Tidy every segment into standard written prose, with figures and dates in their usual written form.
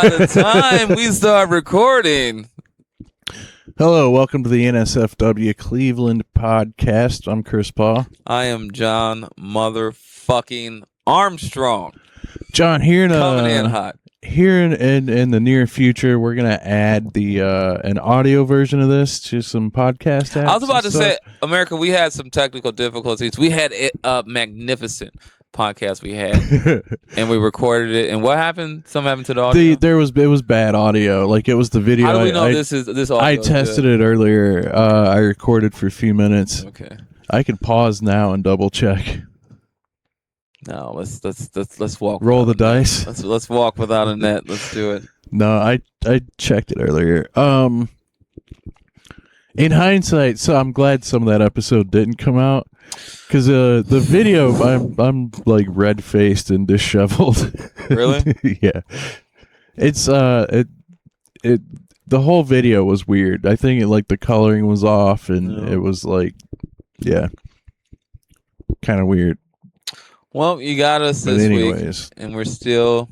by the time we start recording. Hello, welcome to the NSFW Cleveland podcast. I'm Chris Paugh. I am John motherfucking Armstrong. John, here coming in hot. Here in the near future, we're gonna add the an audio version of this to some podcast apps. I was about to say, America, we had some technical difficulties. We had a magnificent podcast we had, and we recorded it. And what happened? Something happened to the audio. It was bad audio. Like, it was the video. How do we know this audio? I tested it earlier. I recorded for a few minutes. Okay. I can pause now and double check. No, let's walk. Roll the dice. Let's walk without a net. Let's do it. No, I checked it earlier. In hindsight, so I'm glad some of that episode didn't come out, because the video, I'm like red faced and disheveled. Really? Yeah. It's the whole video was weird. I think the coloring was off, and it was kind of weird. Well, you got us this week, and we're still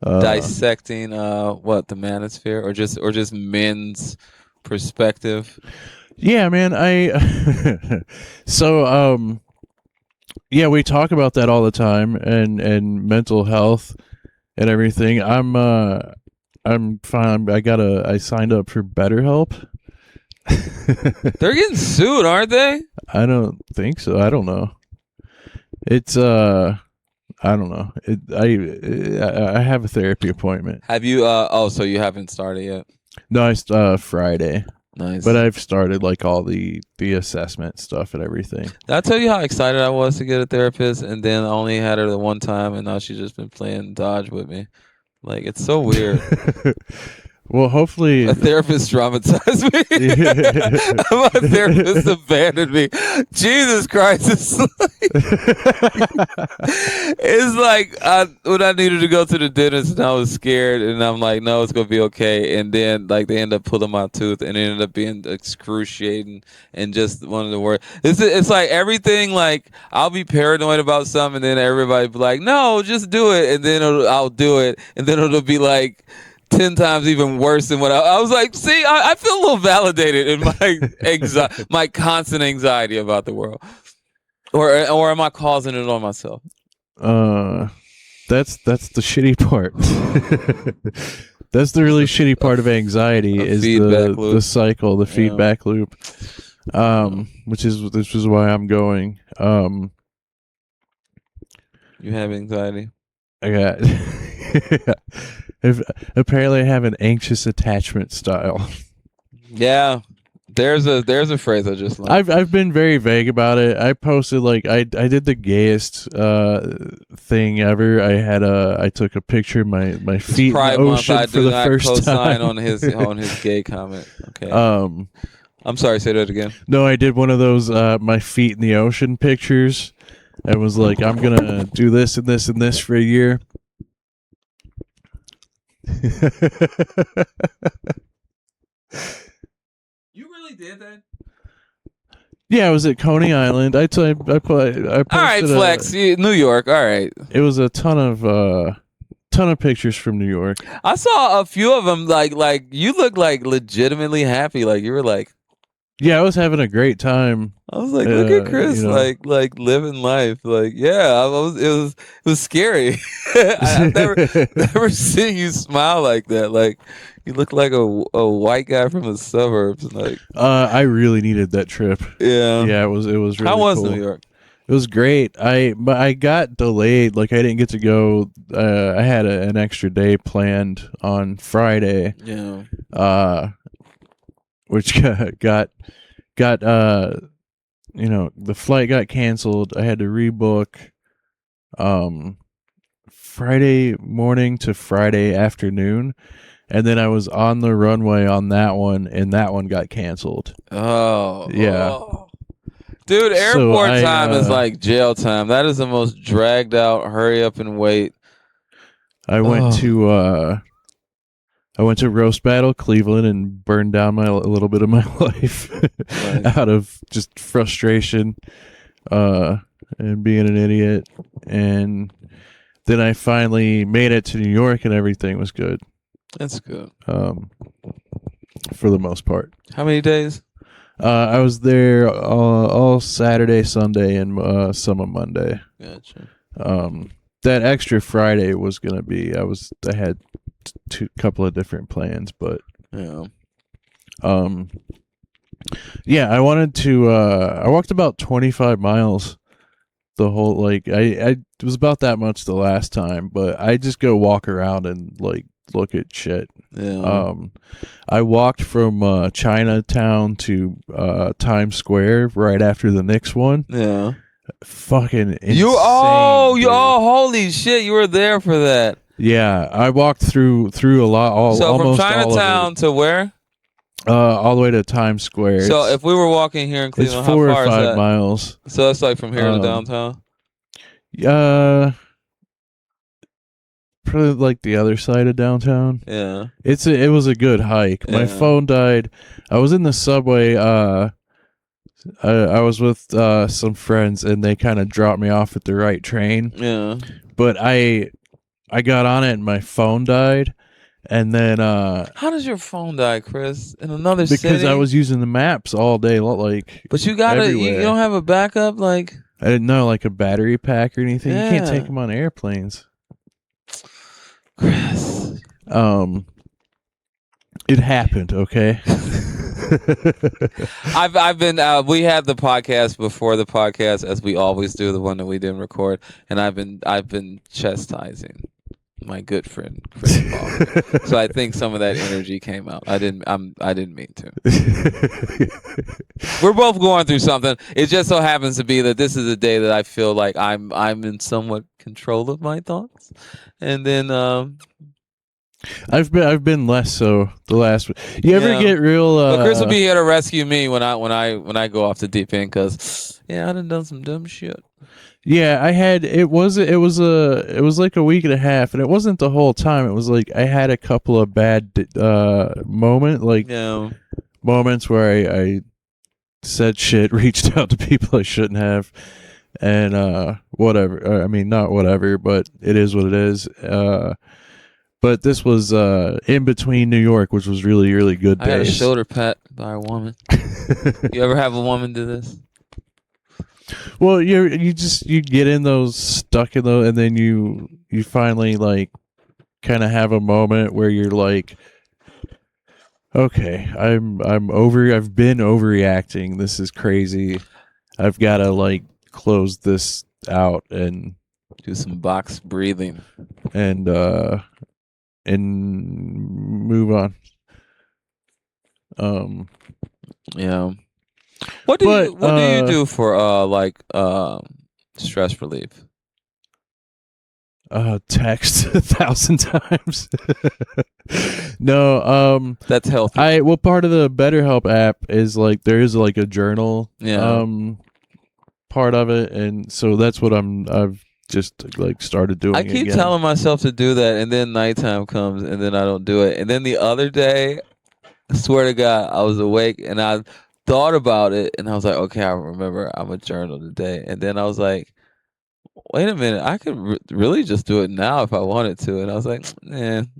dissecting the manosphere, or just men's perspective. Yeah, man. We talk about that all the time, and mental health and everything. I'm fine. I signed up for BetterHelp. They're getting sued, aren't they? I don't think so. I don't know. It's I don't know. I have a therapy appointment. Have you so you haven't started yet? No, Friday. Nice. But I've started all the assessment stuff and everything. Did I tell you how excited I was to get a therapist, and then I only had her the one time, and now she's just been playing dodge with me? It's so weird. Well, hopefully a therapist traumatized me. My therapist abandoned me. Jesus Christ! It's like when I needed to go to the dentist and I was scared, and I'm like, no, it's gonna be okay. And then they end up pulling my tooth, and it ended up being excruciating and just one of the worst. It's like everything. I'll be paranoid about something, and then everybody be like, no, just do it, and then I'll do it, and then it'll be 10 times even worse than what I was like. See, I feel a little validated in my my constant anxiety about the world, or am I causing it on myself? That's the shitty part. That's the really shitty part of anxiety, is the cycle, the feedback loop. Which is why I'm going. You have anxiety? I got. Apparently I have an anxious attachment style. Yeah, there's a phrase I just like. I've been very vague about it. I posted I did the gayest thing ever. I took a picture of my feet in the ocean for the first time. on his gay comment. Okay. I'm sorry. Say that again. No, I did one of those my feet in the ocean pictures. I was like, I'm gonna do this and this and this for a year. You really did that? Yeah, I was at Coney Island. I posted. All right, Flex, New York. All right. It was a ton of pictures from New York. I saw a few of them. Like you look legitimately happy. You were yeah, I was having a great time. I was like, look at Chris, like living life. Yeah, it was scary. I've never seen you smile like that. You look like a white guy from the suburbs. I really needed that trip. Yeah, it was really How was cool. New York? It was great. But I got delayed. I didn't get to go. I had an extra day planned on Friday. Yeah. Which got the flight got canceled. I had to rebook Friday morning to Friday afternoon, and then I was on the runway on that one, and that one got canceled. Oh yeah. Dude, airport time is like jail time. That is the most dragged out, hurry up and wait. I went to Roast Battle Cleveland and burned down a little bit of my life out of just frustration and being an idiot. And then I finally made it to New York and everything was good. That's good. For the most part. How many days? I was there all Saturday, Sunday, and some of Monday. Gotcha. That extra Friday was gonna be. I had couple of different plans, but yeah. Yeah, I wanted to. I walked about 25 miles. The whole like I it was about that much the last time, but I just go walk around and like look at shit. Yeah. I walked from Chinatown to Times Square right after the Knicks one. Yeah. Fucking insane. You holy shit! You were there for that. Yeah, I walked through a lot. So from almost Chinatown to where? All the way to Times Square. So if we were walking here in Cleveland, it's how 4 far or 5 is that? miles. So that's like from here to downtown. Probably like the other side of downtown. Yeah. It was a good hike. Yeah. My phone died. I was in the subway. I was with some friends, and they kind of dropped me off at the right train. Yeah. But I got on it, and my phone died. And then how does your phone die, Chris? In another city? Because I was using the maps all day, like. But you gotta. You don't have a backup, like. I didn't know, like a battery pack or anything. Yeah. You can't take them on airplanes. Chris. It happened. Okay. I've been. We had the podcast before the podcast, as we always do, the one that we didn't record, and I've been chastising my good friend Chris Paugh. So I think some of that energy came out. I didn't mean to. We're both going through something. It just so happens to be that this is a day that I feel like I'm in somewhat control of my thoughts. And then I've been less so the last. You ever get real? But Chris will be here to rescue me when I go off the deep end, because I done some dumb shit. Yeah, I had it was like a week and a half, and it wasn't the whole time. It was like I had a couple of bad moments where I said shit, reached out to people I shouldn't have, and whatever. I mean, not whatever, but it is what it is. But this was in between New York, which was really, really good days. I got a shoulder pat by a woman. You ever have a woman do this? Well, you get in those, stuck in those, and then you finally like kind of have a moment where you're like, okay, I've been overreacting. This is crazy. I've got to like close this out and do some box breathing and move on. Yeah. What do you do for stress relief? Text 1,000 times. No, that's healthy. Part of the BetterHelp app is like there is like a journal part of it, and so that's what I've just like started doing. I keep telling myself to do that, and then nighttime comes, and then I don't do it. And then the other day, I swear to God, I was awake and I thought about it, and I was like, okay, I remember I'm a journal today. And then I was like, wait a minute, I could really just do it now if I wanted to. And I was like, man.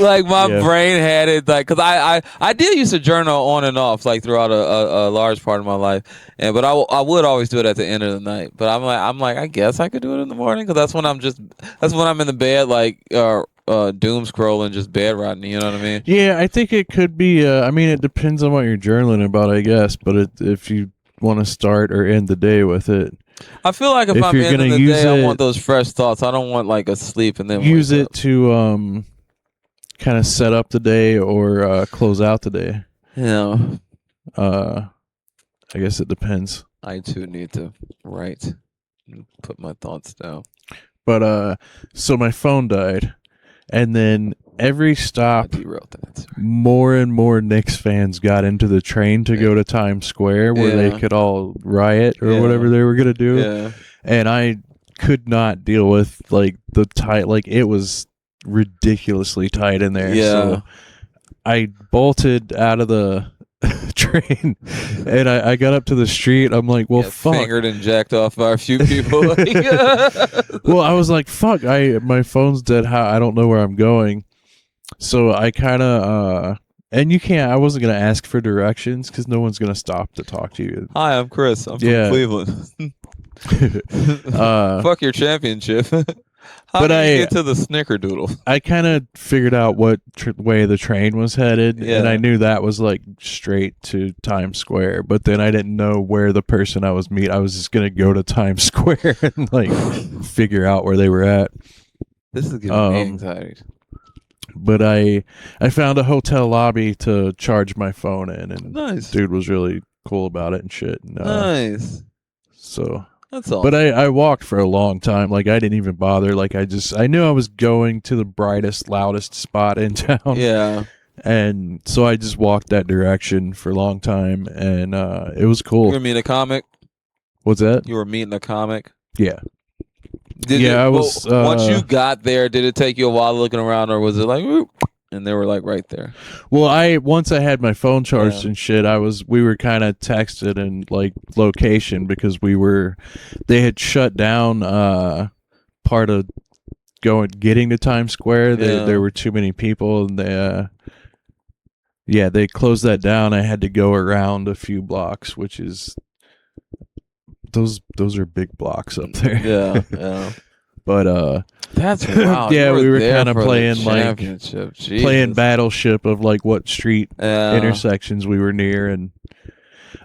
Like my brain had it, like, because I did used to journal on and off like throughout a large part of my life, but I would always do it at the end of the night. But I'm like I guess I could do it in the morning, because that's when I'm in the bed, like doom scrolling, just bed rotting. You know what I mean? Yeah, I think it could be. I mean, it depends on what you're journaling about, I guess. But if you want to start or end the day with it, I feel like if I'm ending the day, I want those fresh thoughts. I don't want like a sleep and then use it to kind of set up the day or close out the day. Yeah. I guess it depends. I too need to write and put my thoughts down. But so my phone died, and then every stop, more and more Knicks fans got into the train to go to Times Square, where they could all riot or whatever they were gonna do. Yeah. And I could not deal with like the tight, like it was ridiculously tight in there. Yeah. So I bolted out of the train. And I got up to the street. I'm like, well, fuck. Fingered and jacked off by a few people. Well, I was like, fuck. My phone's dead. I don't know where I'm going. So I kind of and you can't. I wasn't gonna ask for directions because no one's gonna stop to talk to you. Hi, I'm Chris. I'm from Cleveland. Fuck your championship. How did you get to the Snickerdoodle? I kind of figured out what way the train was headed, and I knew that was like straight to Times Square. But then I didn't know where the person I was meeting. I was just gonna go to Times Square and like figure out where they were at. This is giving me anxiety. But I found a hotel lobby to charge my phone in, and nice. Dude was really cool about it and shit. And, nice. So that's all. But I walked for a long time. Like I didn't even bother. Like I knew I was going to the brightest, loudest spot in town. Yeah. And so I just walked that direction for a long time, and it was cool. You were meeting a comic? What's that? You were meeting a comic? Yeah. I was. Once you got there, did it take you a while looking around, or was it like, whoop, and they were like right there? Well, once I had my phone charged and shit, we were kind of texted and like location because they had shut down part of getting to Times Square. There were too many people, and they closed that down. I had to go around a few blocks, which is. Those are big blocks up there. Yeah. But that's wild. Yeah, we were kind of playing like playing Battleship of like what street intersections we were near, and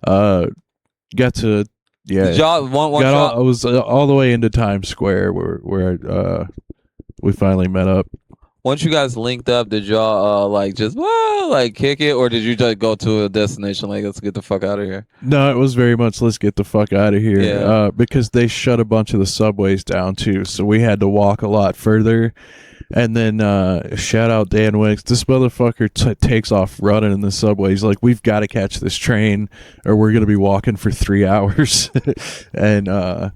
got to I was all the way into Times Square where we finally met up. Once you guys linked up, did y'all like just kick it, or did you just go to a destination like let's get the fuck out of here? No, it was very much let's get the fuck out of here. Because they shut a bunch of the subways down too, so we had to walk a lot further. And then shout out Dan Wicks. This motherfucker takes off running in the subway. He's like, we've got to catch this train, or we're gonna be walking for 3 hours. And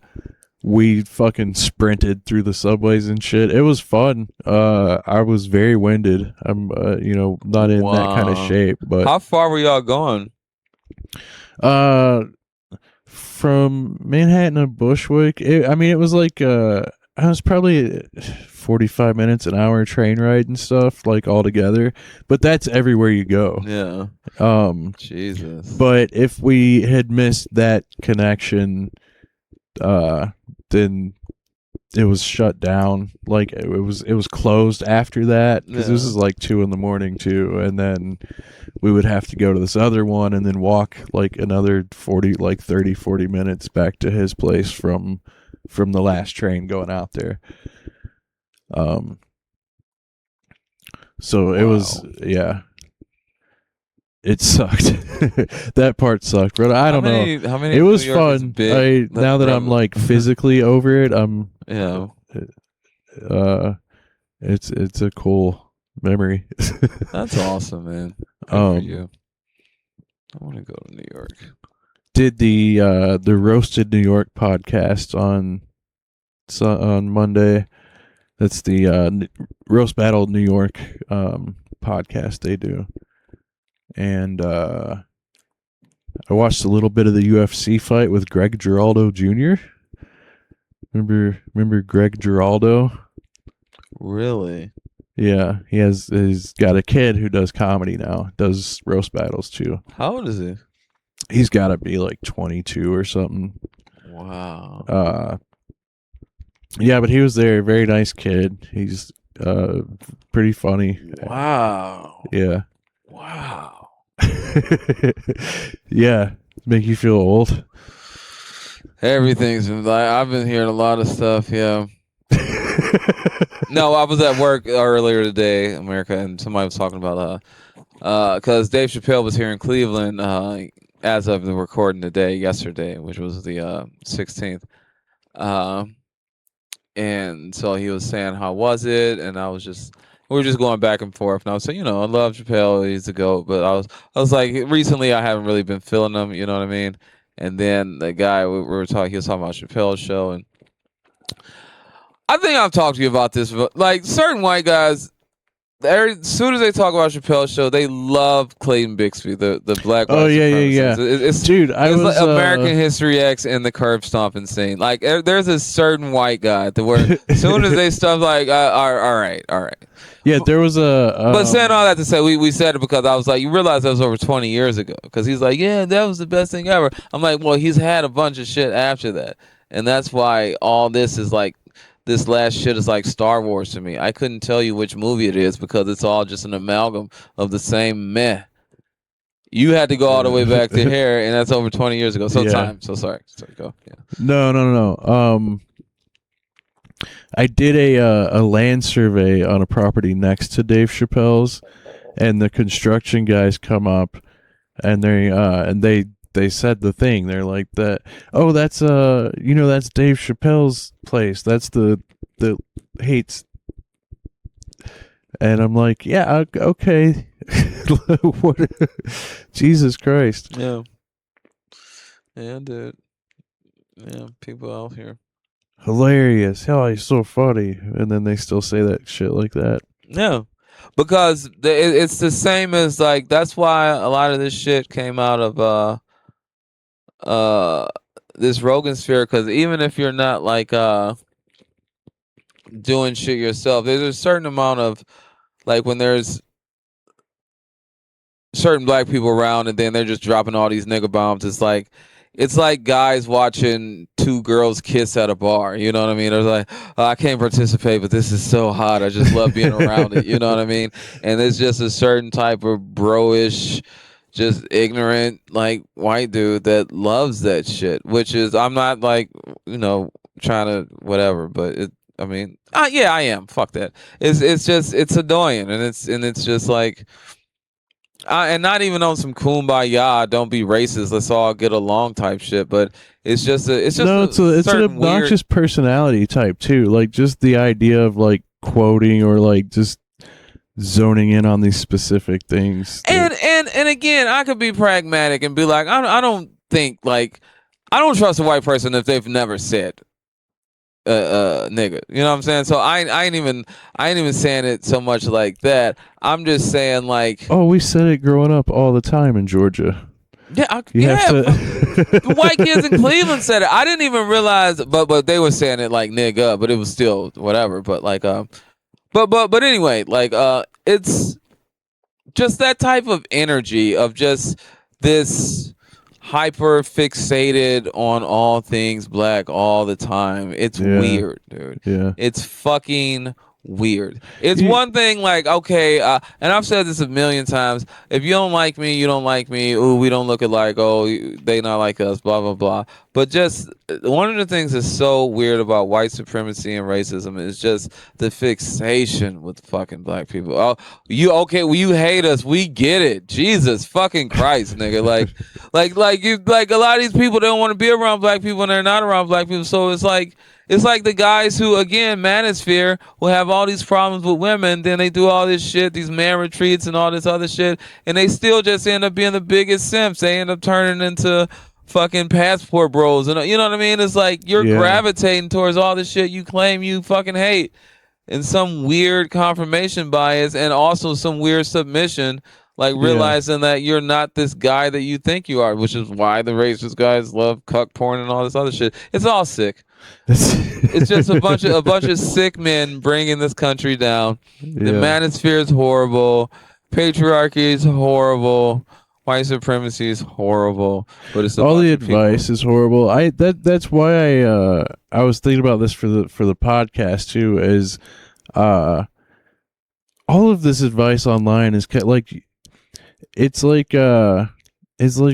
we fucking sprinted through the subways and shit. It was fun. I was very winded. I'm, not in that kind of shape. But how far were y'all going? From Manhattan to Bushwick. It was like I was probably 45 minutes, an hour train ride and stuff, like all together. But that's everywhere you go. Yeah. Jesus. But if we had missed that connection, then it was shut down. Like it was closed after that because this is like 2 a.m. too, and then we would have to go to this other one and then walk like another 30-40 minutes back to his place from the last train going out there. So it was it sucked. That part sucked, but I don't know. How many? It was fun. Now that I'm like physically over it, I'm. Yeah. It's a cool memory. That's awesome, man. Good for you. I want to go to New York. Did the Roasted New York podcast on Monday? That's the Roast Battle New York podcast they do. And I watched a little bit of the UFC fight with Greg Giraldo Jr. Remember Greg Giraldo? Really? Yeah, he's got a kid who does comedy now, does roast battles too. How old is he? He's got to be like 22 or something. Wow. Yeah, but he was there. Very nice kid. He's pretty funny. Wow. Yeah. Wow. Yeah, make you feel old. Everything's like I've been hearing a lot of stuff. Yeah. No, I was at work earlier today, America, and somebody was talking about because Dave Chappelle was here in Cleveland as of the recording today, yesterday, which was the 16th. And so he was saying, how was it? And we were just going back and forth. And I was saying, I love Chappelle. He's the GOAT. But I was like, recently I haven't really been feeling him. You know what I mean? And then the guy we were talking, he was talking about Chappelle's show. And I think I've talked to you about this. But like certain white guys, as soon as they talk about Chappelle's show, they love Clayton Bixby, the black. Oh yeah. It's Dude, I was like American History X and the curb stomping scene. Like there's a certain white guy to where as soon as they stuff like, all right. Yeah, there was a. But saying all that to say, we said it because I was like, you realize that was over 20 years ago. Because he's like, yeah, that was the best thing ever. I'm like, well, he's had a bunch of shit after that, and that's why all this is like. This last shit is like Star Wars to me. I couldn't tell you which movie it is because it's all just an amalgam of the same meh. You had to go all the way back to here, and that's over 20 years ago. So time. So sorry. Go. Yeah. No. I did a land survey on a property next to Dave Chappelle's, and the construction guys come up, and they said the thing. They're like that. Oh, that's that's Dave Chappelle's place. That's the hates. And I'm like, yeah, okay. What? Jesus Christ. Yeah, dude. Yeah, people out here. Hilarious. Hell, he's so funny. And then they still say that shit like that. Yeah. Because it's the same as like that's why a lot of this shit came out of this Rogan sphere, because even if you're not like doing shit yourself, there's a certain amount of like when there's certain black people around and then they're just dropping all these nigga bombs. It's like guys watching two girls kiss at a bar. You know what I mean? They're like, oh, I can't participate, but this is so hot. I just love being around it. You know what I mean? And it's just a certain type of bro-ish, just ignorant, like white dude that loves that shit. Which is, I'm not like, trying to whatever, but yeah, I am. Fuck that. It's annoying, and it's just like. And not even on some kumbaya, don't be racist, let's all get along type shit, but it's an obnoxious personality type too. Like just the idea of like quoting or like just zoning in on these specific things. And again, I could be pragmatic and be like, I don't trust a white person if they've never said nigga. You know what I'm saying? So I ain't even saying it so much like that. I'm just saying like, oh, we said it growing up all the time in Georgia. Yeah, the white kids in Cleveland said it. I didn't even realize, but they were saying it like nigga, but it was still whatever. But like, but anyway, like, it's just that type of energy of just this hyper fixated on all things black all the time. It's weird, dude. Yeah. It's fucking weird. It's one thing like, okay, and I've said this a million times, if you don't like me, you don't like me. Ooh, we don't look alike. Oh, they not like us, blah, blah, blah. But just one of the things that's so weird about white supremacy and racism is just the fixation with fucking black people. Oh, you hate us. We get it. Jesus fucking Christ, nigga. Like a lot of these people don't want to be around black people and they're not around black people. So it's like the guys who, again, manosphere, will have all these problems with women, then they do all this shit, these man retreats and all this other shit, and they still just end up being the biggest simps. They end up turning into fucking passport bros. And you know what I mean? It's like you're gravitating towards all this shit you claim you fucking hate, and some weird confirmation bias and also some weird submission, like realizing that you're not this guy that you think you are, which is why the racist guys love cuck porn and all this other shit. It's all sick. It's just a bunch of sick men bringing this country down. The manosphere is horrible. Patriarchy is horrible. White supremacy is horrible. But it's all the advice is horrible. That's why I was thinking about this for the podcast too. Is all of this advice online is like it's like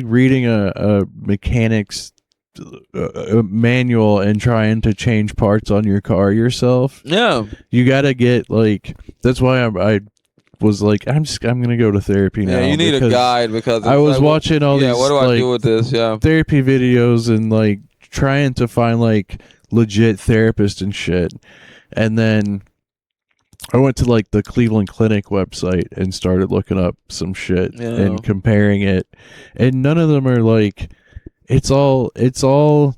reading a mechanic's manual and trying to change parts on your car yourself. Yeah, you gotta get like. That's why I was like, I'm gonna go to therapy now. Yeah, you need a guide because I was watching all these. What do I do with this? Yeah, therapy videos and like trying to find like legit therapist and shit, and then I went to like the Cleveland Clinic website and started looking up some shit and comparing it, and none of them are like. It's all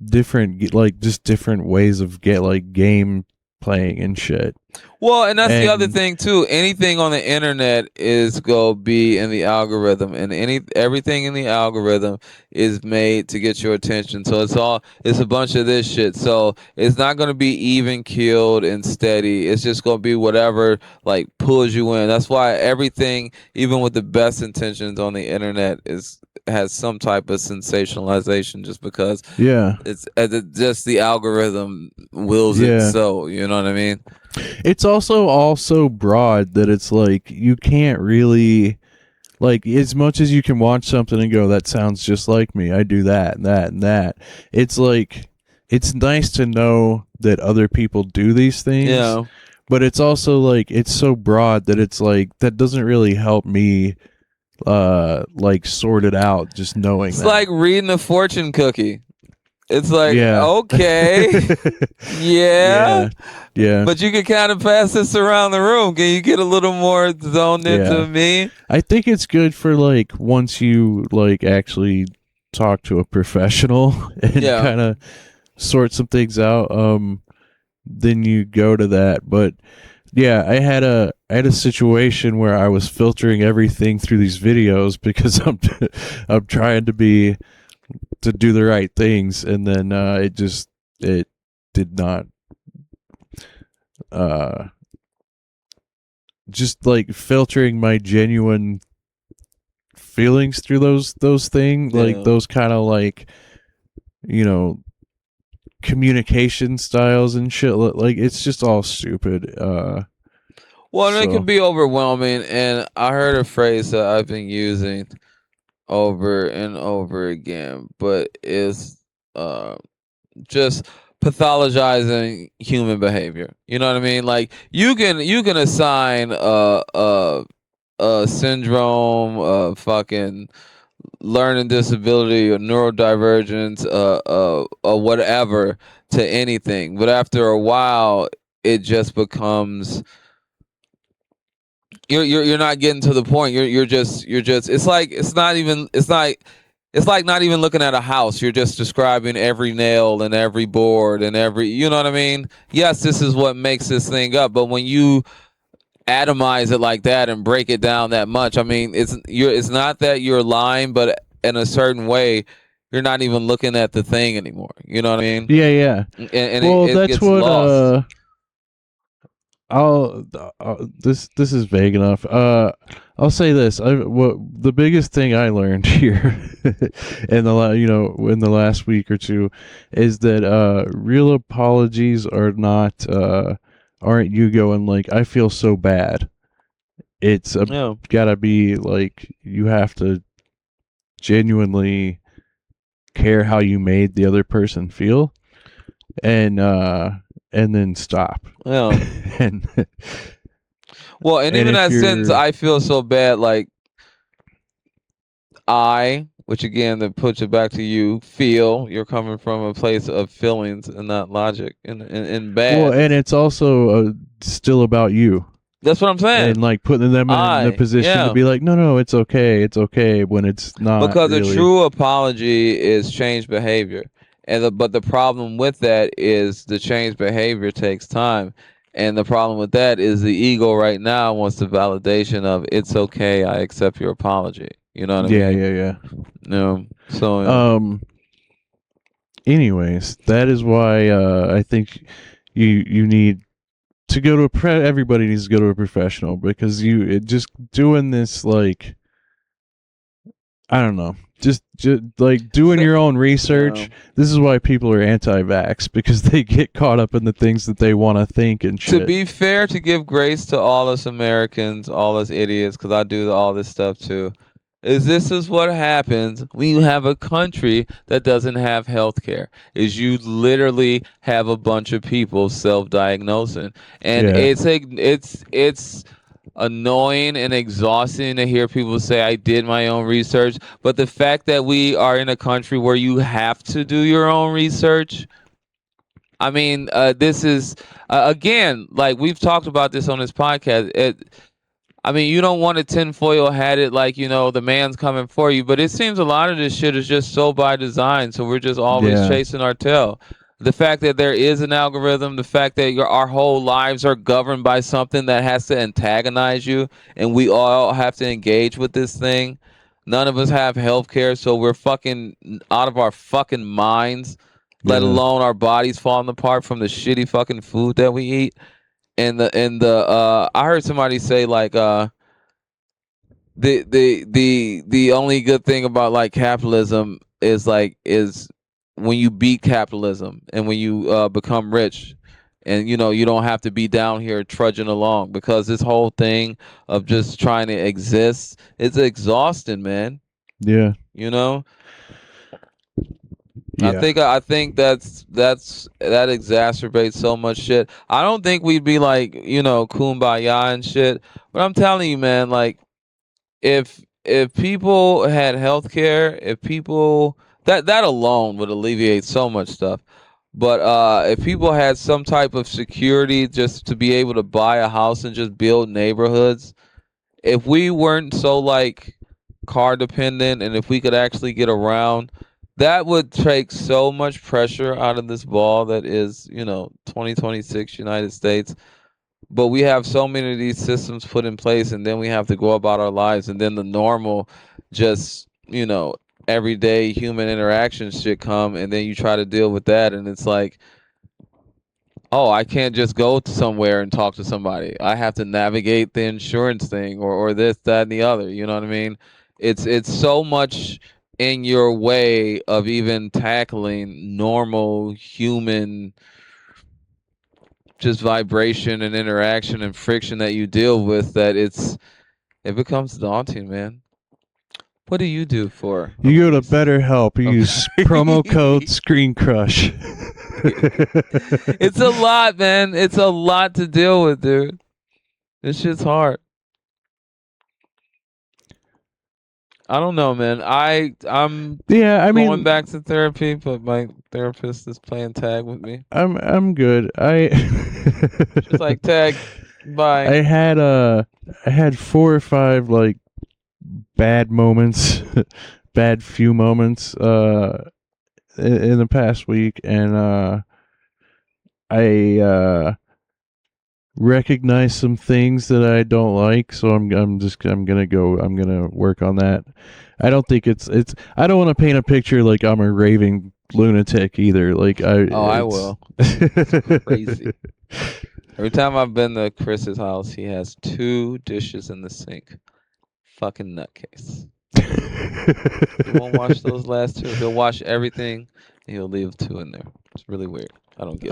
different, like just different ways of game playing and shit. Well, and that's the other And thing too. Anything on the internet is gonna be in the algorithm, and everything in the algorithm is made to get your attention. So it's a bunch of this shit. So it's not gonna be even keeled and steady. It's just gonna be whatever like pulls you in. That's why everything, even with the best intentions on the internet, has some type of sensationalization, just because yeah, it's just the algorithm wills it. yeah. So you know what I mean. It's also so broad that it's like you can't really, like, as much as you can watch something and go, that sounds just like me. I do that and that and that. It's like it's nice to know that other people do these things. Yeah. But it's also like it's so broad that it's like that doesn't really help me like sort it out just knowing It's that. like reading a fortune cookie. It's like, Yeah. okay, yeah, Yeah. but you can kind of pass this around the room. Can you get a little more zoned into Yeah. me? I think it's good for like once you like actually talk to a professional and Yeah. kind of sort some things out, then you go to that. But yeah, I had a situation where I was filtering everything through these videos because I'm trying to do the right things, and then it did not just like filtering my genuine feelings through those things, like Yeah. those kind of like, you know, communication styles and shit, like it's just all stupid. Well, it So can be overwhelming, and I heard a phrase that I've been using over and over again, but it's just pathologizing human behavior. You know what I mean? Like you can assign a syndrome, fucking learning disability or neurodivergence, or whatever to anything, but after a while, it just becomes you're not getting to the point. You're just. It's like it's like not even looking at a house. You're just describing every nail and every board and every. You know what I mean? Yes, this is what makes this thing up. But when you atomize it like that and break it down that much, I mean, it's not that you're lying, but in a certain way, you're not even looking at the thing anymore. You know what I mean? yeah. And Well, it that's gets what lost. I'll this is vague enough. I'll say this. What the biggest thing I learned here in in the last week or two is that real apologies are not aren't you going like I feel so bad. It's Yeah. gotta be like you have to genuinely care how you made the other person feel, and then stop. Yeah. and Well, and and even if that sentence, you're I feel so bad, like which again, that puts it back to you, feel you're coming from a place of feelings and not logic and well, bad. and it's also still about you, That's what I'm saying. and like putting them in the position to Yeah. be like, no, it's okay when it's not Because a really. true apology is change behavior. But the problem with that is the change behavior takes time. And the problem with that is the ego right now wants the validation of it's okay, I accept your apology. You know what I Yeah, mean? yeah. No. So Anyways, that is why I think you need to go to everybody needs to go to a professional, because just doing this, like, I don't know, just like doing your own research. This is why people are anti-vax, because they get caught up in the things that they want to think and shit. To be fair, to give grace to all us Americans, all us idiots, because I do all this stuff too, this is what happens when you have a country that doesn't have health care. Is you literally have a bunch of people self-diagnosing, and Yeah. it's annoying and exhausting to hear people say I did my own research, but the fact that we are in a country where you have to do your own research, I mean, this is again, like we've talked about this on this podcast. I mean, you don't want a tinfoil hat it like, the man's coming for you, but it seems a lot of this shit is just so by design. So we're just always Yeah. chasing our tail. The fact that there is an algorithm, the fact that our whole lives are governed by something that has to antagonize you, and we all have to engage with this thing. None of us have health care, so we're fucking out of our fucking minds, let Yeah. alone our bodies falling apart from the shitty fucking food that we eat. And I heard somebody say like the only good thing about like capitalism is when you beat capitalism and when you become rich, and you don't have to be down here trudging along, because this whole thing of just trying to exist is exhausting, man. Yeah. you know I Yeah. think that exacerbates so much shit. I don't think we'd be like, kumbaya and shit, but I'm telling you, man, like, if people had health care, if people that alone would alleviate so much stuff. But if people had some type of security just to be able to buy a house and just build neighborhoods, if we weren't so like car dependent, and if we could actually get around, that would take so much pressure out of this ball that is, 2026 United States. But we have so many of these systems put in place, and then we have to go about our lives, and then the normal, just, everyday human interaction shit come, and then you try to deal with that, and it's like, oh, I can't just go to somewhere and talk to somebody. I have to navigate the insurance thing, or this, that, and the other. You know what I mean? It's so much in your way of even tackling normal human just vibration and interaction and friction that you deal with, that it becomes daunting, man. What do you do for a You go to release? BetterHelp. You use promo code Okay. Screen Crush. It's a lot, man. It's a lot to deal with, dude. This shit's hard. I don't know, man. I'm Yeah, I going mean, back to therapy, but my therapist is playing tag with me. I'm good. She's like, tag, bye. I had 4 or 5 like bad moments, bad few moments in the past week, and I recognize some things that I don't like, so I'm gonna work on that. I don't think it's I don't want to paint a picture like I'm a raving lunatic either. Like I it's will. It's crazy. Every time I've been to Chris's house, he has 2 dishes in the sink. Fucking nutcase. He won't wash those last 2. He'll wash everything, and he'll leave 2 in there. It's really weird. I don't get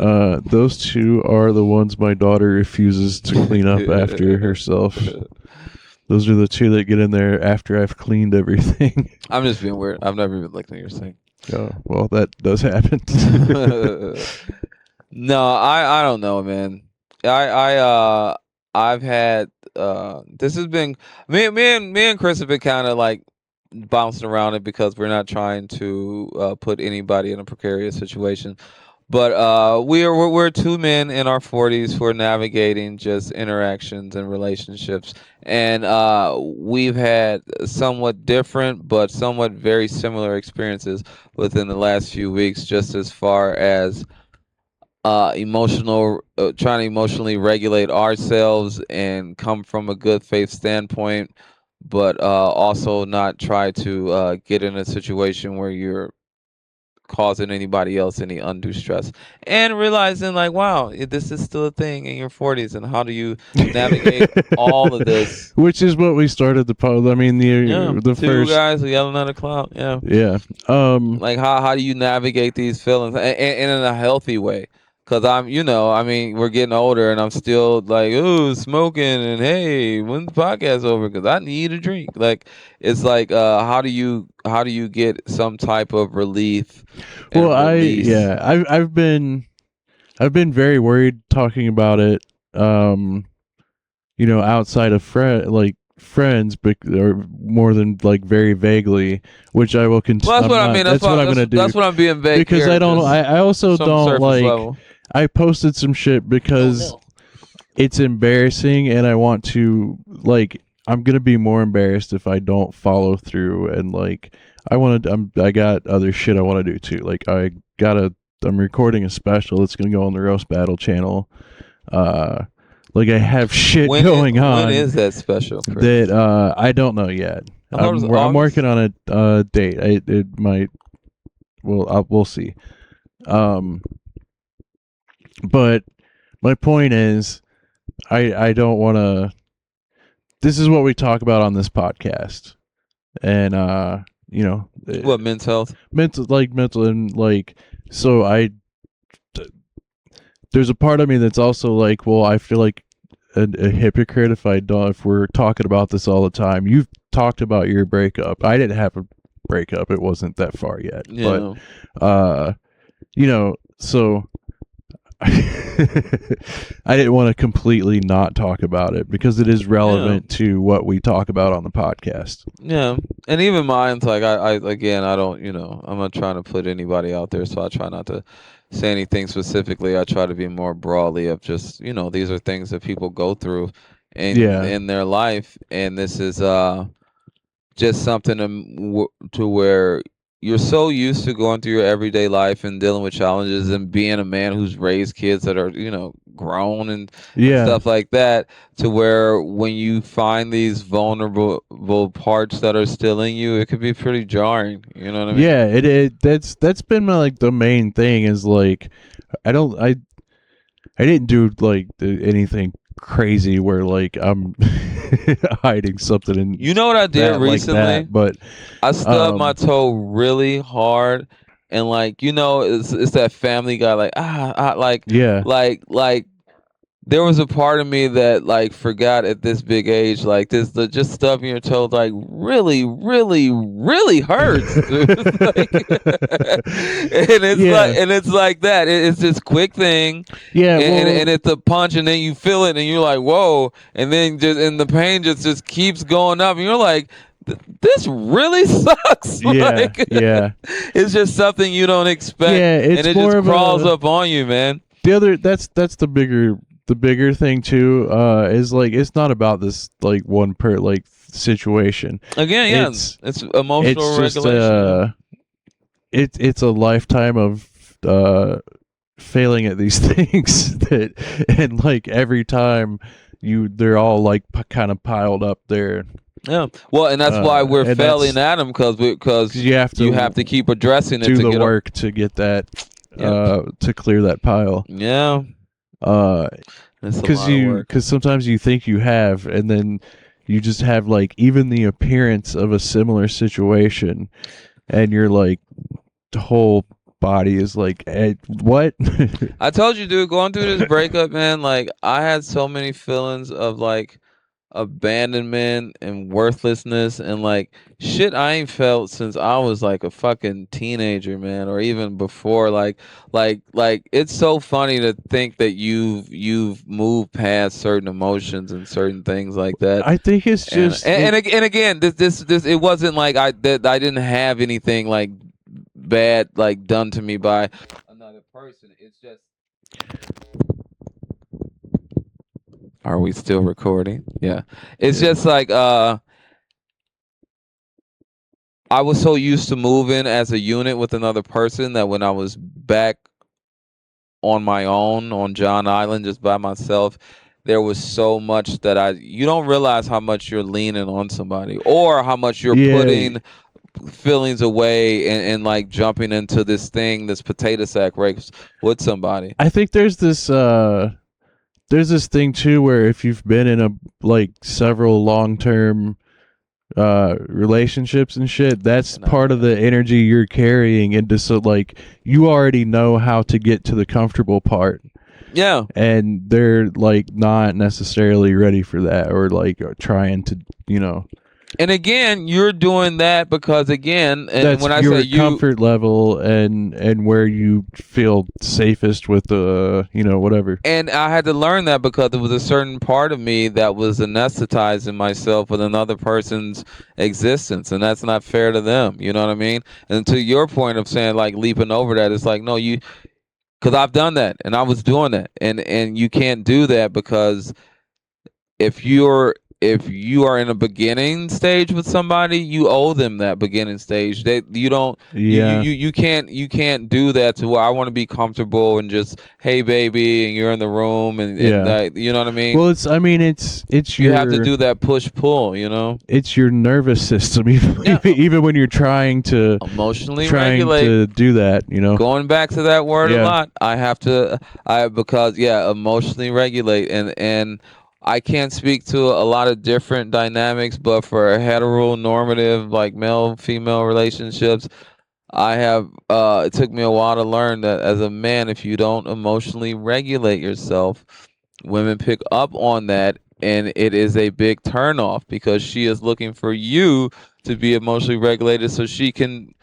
Those 2 are the ones my daughter refuses to clean up after it. herself. Those are the 2 that get in there after I've cleaned everything. I'm just being weird. I've never even looked at your sink. Oh, well, that does happen. No, I don't know, man. I've had this has been me and Chris have been kind of like bouncing around it, because we're not trying to put anybody in a precarious situation. But we're 2 men in our 40s who are navigating just interactions and relationships, and we've had somewhat different but somewhat very similar experiences within the last few weeks, just as far as emotional trying to emotionally regulate ourselves and come from a good faith standpoint, but also not try to get in a situation where you're causing anybody else any undue stress, and realizing like, wow, this is still a thing in your 40s, and how do you navigate all of this? Which is what we started the pod. I mean, Yeah, the 2 first, guys yelling at a cloud. Yeah. yeah. Like, how do you navigate these feelings, and in a healthy way? Because I mean, we're getting older, and I'm still like, ooh, smoking, and hey, when's the podcast over? Because I need a drink. Like, it's like, how do you get some type of relief Well, and release? I've been very worried talking about it. Outside of friends, but or more than like very vaguely, which I will Well, that's I'm what I not. mean. That's That's what what I'm gonna do, that's what I'm being vague because here. I don't. Just I also some don't surface like. level. I posted some shit because it's embarrassing, and I want to like. I'm gonna be more embarrassed if I don't follow through, and like I want to. I got other shit I want to do too. Like I gotta recording a special. It's gonna go on the Roast Battle channel. Like I have shit going on. When is that special, Chris? That I don't know yet. I'm working on a date. It might. Well, we'll see. But my point is, I don't want to. This is what we talk about on this podcast, and what mental health, mental and like. So there's a part of me that's also like, well, I feel like a hypocrite if we're talking about this all the time. You've talked about your breakup. I didn't have a breakup. It wasn't that far yet. Yeah. But so I didn't want to completely not talk about it because it is relevant to what we talk about on the podcast. Yeah. And even mine's like I don't, I'm not trying to put anybody out there, so I try not to say anything specifically. I try to be more broadly of just, these are things that people go through in their life, and this is just something to where you're so used to going through your everyday life and dealing with challenges and being a man who's raised kids that are, grown and stuff like that, to where when you find these vulnerable parts that are still in you, it could be pretty jarring. You know what I mean? Yeah, that's been my the main thing is like I didn't do like anything crazy where like I'm hiding something in. You know what I did recently? Like that, but I stubbed my toe really hard, and it's that Family Guy like there was a part of me that forgot at this big age just stubbing your toe really really really hurts. And it's like that. It's this quick thing. Yeah, and it's a punch, and then you feel it, and you're like, whoa, and then the pain just keeps going up, and you're like, this really sucks. Yeah. It's just something you don't expect, and it just crawls up on you, man. That's the bigger thing too, is it's not about this one situation. Again, it's emotional regulation. It's a lifetime of failing at these things and every time they're all kind of piled up there. Yeah, well, and that's why we're failing at them because you have to keep addressing it, do the work to get that to clear that pile. Yeah. Because sometimes you think you have, and then you just have even the appearance of a similar situation, and you're the whole body is what? I told you, dude, going through this breakup, man, I had so many feelings of abandonment and worthlessness and shit I ain't felt since I was a fucking teenager, man, or even before. It's so funny to think that you've moved past certain emotions and certain things like that. I think it's just and again, this it wasn't I didn't have anything bad done to me by another person. It's just. Are we still recording? Yeah. It's just I was so used to moving as a unit with another person that when I was back on my own on John Island just by myself, there was so much that you don't realize how much you're leaning on somebody or how much you're putting feelings away and jumping into this potato sack race with somebody. I think there's this thing too where if you've been in a several long-term relationships and shit, that's part of the energy you're carrying into, so you already know how to get to the comfortable part. Yeah. And they're not necessarily ready for that or trying to, And again, you're doing that because and that's when I your say comfort level and where you feel safest with the whatever. And I had to learn that because there was a certain part of me that was anesthetizing myself with another person's existence, and that's not fair to them. You know what I mean? And to your point of saying leaping over that, it's no, because I've done that and I was doing that, and you can't do that because if you're if you are in a beginning stage with somebody, you owe them that beginning stage. You don't Yeah. you can't do that to where I want to be comfortable and just, hey baby, and you're in the room and Yeah. you know what I mean? Well, it's You have to your do that push pull, you know? it's your nervous system Yeah, even when you're emotionally trying regulate. to do that, Going back to that word a Yeah. lot, I have to because yeah, emotionally regulate and I can't speak to a lot of different dynamics, but for heteronormative like male female relationships, I have it took me a while to learn that as a man, if you don't emotionally regulate yourself, women pick up on that, and it is a big turnoff because she is looking for you to be emotionally regulated so she can